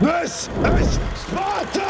This is Sparta!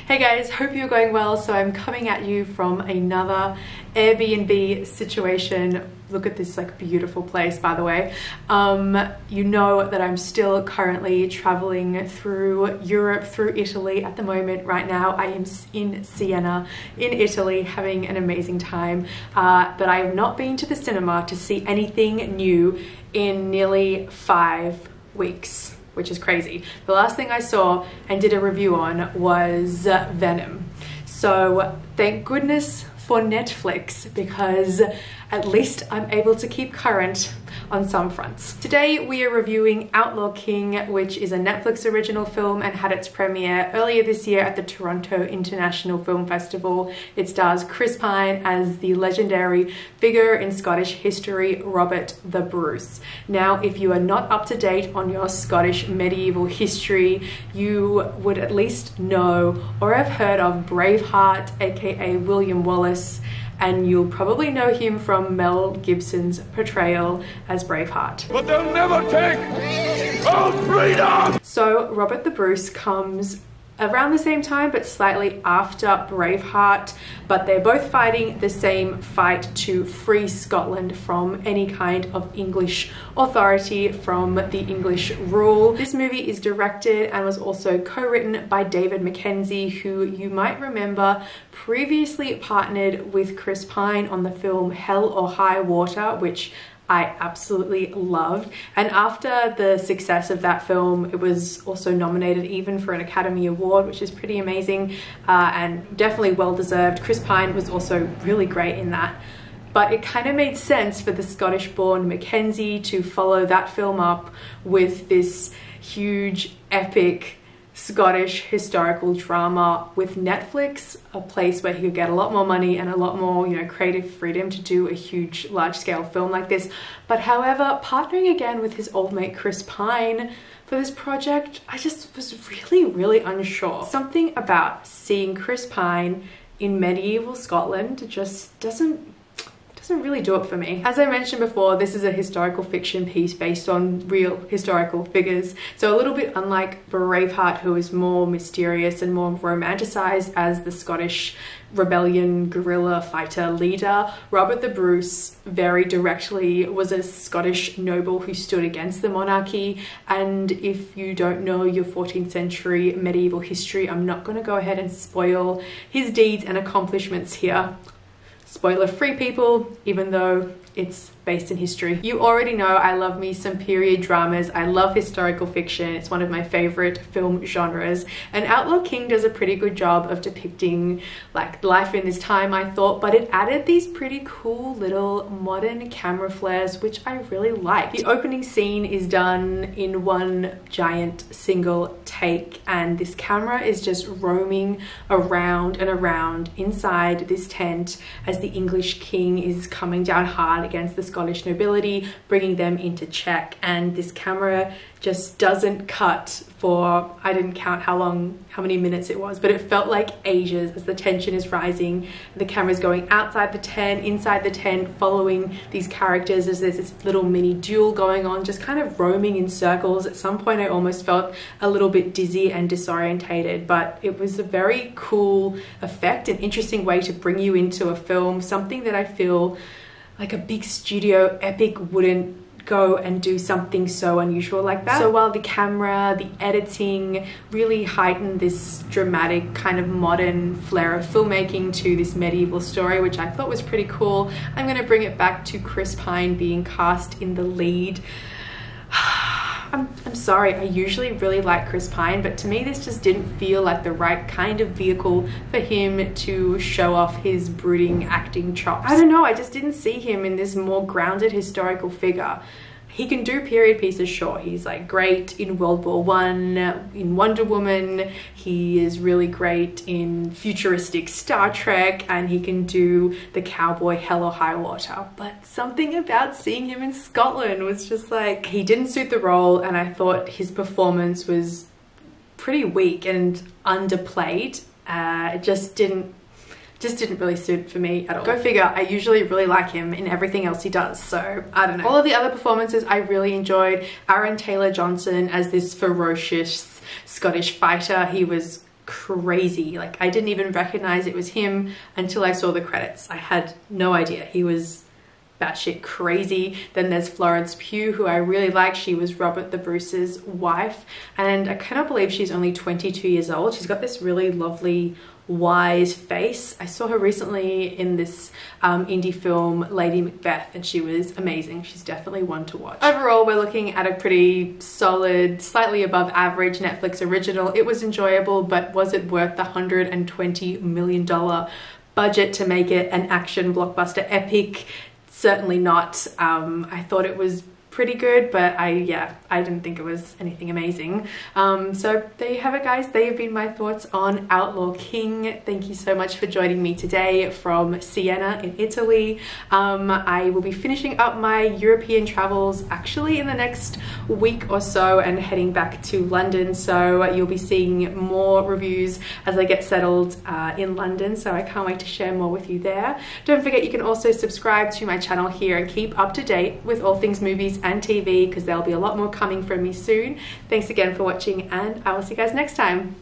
Hey guys, hope you're going well. So I'm coming at you from another Airbnb situation. Look at this like beautiful place, by the way. You know that I'm still currently traveling through Europe, through Italy at the moment. Right now I am in Siena in Italy having an amazing time, but I have not been to the cinema to see anything new in nearly 5 weeks, which is crazy. The last thing I saw and did a review on was Venom. So thank goodness for Netflix, because at least I'm able to keep current on some fronts. Today we are reviewing Outlaw King, which is a Netflix original film and had its premiere earlier this year at the Toronto International Film Festival. It stars Chris Pine as the legendary figure in Scottish history, Robert the Bruce. Now, if you are not up to date on your Scottish medieval history, you would at least know or have heard of Braveheart, aka William Wallace, and you'll probably know him from Mel Gibson's portrayal as Braveheart. But they'll never take our freedom! So Robert the Bruce comes around the same time but slightly after Braveheart, but they're both fighting the same fight to free Scotland from any kind of English authority, from the English rule. This movie is directed and was also co-written by David Mackenzie, who you might remember previously partnered with Chris Pine on the film Hell or High Water, which I absolutely loved. And after the success of that film, it was also nominated even for an Academy Award, which is pretty amazing, and definitely well deserved. Chris Pine was also really great in that. But it kind of made sense for the Scottish-born Mackenzie to follow that film up with this huge, epic Scottish historical drama with Netflix, a place where he could get a lot more money and a lot more, you know, creative freedom to do a huge, large-scale film like this. But however, partnering again with his old mate Chris Pine for this project, I just was really unsure. Something about seeing Chris Pine in medieval Scotland just doesn't really do it for me. As I mentioned before, this is a historical fiction piece based on real historical figures. So a little bit unlike Braveheart, who is more mysterious and more romanticized as the Scottish rebellion guerrilla fighter leader, Robert the Bruce very directly was a Scottish noble who stood against the monarchy. And if you don't know your 14th century medieval history, I'm not going to go ahead and spoil his deeds and accomplishments here. Spoiler free, people, even though it's based in history. You already know I love me some period dramas. I love historical fiction. It's one of my favorite film genres. And Outlaw King does a pretty good job of depicting like life in this time, I thought, but it added these pretty cool little modern camera flares, which I really liked. The opening scene is done in one giant single take, and this camera is just roaming around and around inside this tent as the English king is coming down hard against the Scottish nobility, bringing them into check. And this camera just doesn't cut for, I didn't count how many minutes it was, but it felt like ages as the tension is rising. The camera's going outside the tent, inside the tent, following these characters as there's this little mini duel going on, just kind of roaming in circles. At some point I almost felt a little bit dizzy and disorientated, but it was a very cool effect, an interesting way to bring you into a film, something that I feel like a big studio epic wouldn't go and do something so unusual like that. So while the camera, the editing really heightened this dramatic kind of modern flair of filmmaking to this medieval story, which I thought was pretty cool, I'm going to bring it back to Chris Pine being cast in the lead. I'm sorry, I usually really like Chris Pine, but to me this just didn't feel like the right kind of vehicle for him to show off his brooding acting chops. I don't know, I just didn't see him in this more grounded historical figure. He can do period pieces, sure. He's like great in World War I, in Wonder Woman. He is really great in futuristic Star Trek, and he can do the cowboy Hell or High Water. But something about seeing him in Scotland was just like, he didn't suit the role, and I thought his performance was pretty weak and underplayed. It just didn't really suit for me at all. Go figure, I usually really like him in everything else he does, so I don't know. All of the other performances I really enjoyed. Aaron Taylor-Johnson as this ferocious Scottish fighter. He was crazy. Like, I didn't even recognize it was him until I saw the credits. I had no idea. He was batshit crazy. Then there's Florence Pugh, who I really like. She was Robert the Bruce's wife, and I cannot believe she's only 22 years old. She's got this really lovely wise face. I saw her recently in this indie film Lady Macbeth, and she was amazing. She's definitely one to watch. Overall, we're looking at a pretty solid, slightly above average Netflix original. It was enjoyable, but was it worth the $120 million budget to make it an action blockbuster epic? Certainly not. I thought it was pretty good, but I didn't think it was anything amazing. So there you have it, guys. They have been my thoughts on Outlaw King. Thank you so much for joining me today from Siena in Italy. I will be finishing up my European travels actually in the next week or so and heading back to London, so you'll be seeing more reviews as I get settled in London, so I can't wait to share more with you there. Don't forget, you can also subscribe to my channel here and keep up to date with all things movies and TV, because there'll be a lot more coming from me soon. Thanks again for watching, and I will see you guys next time.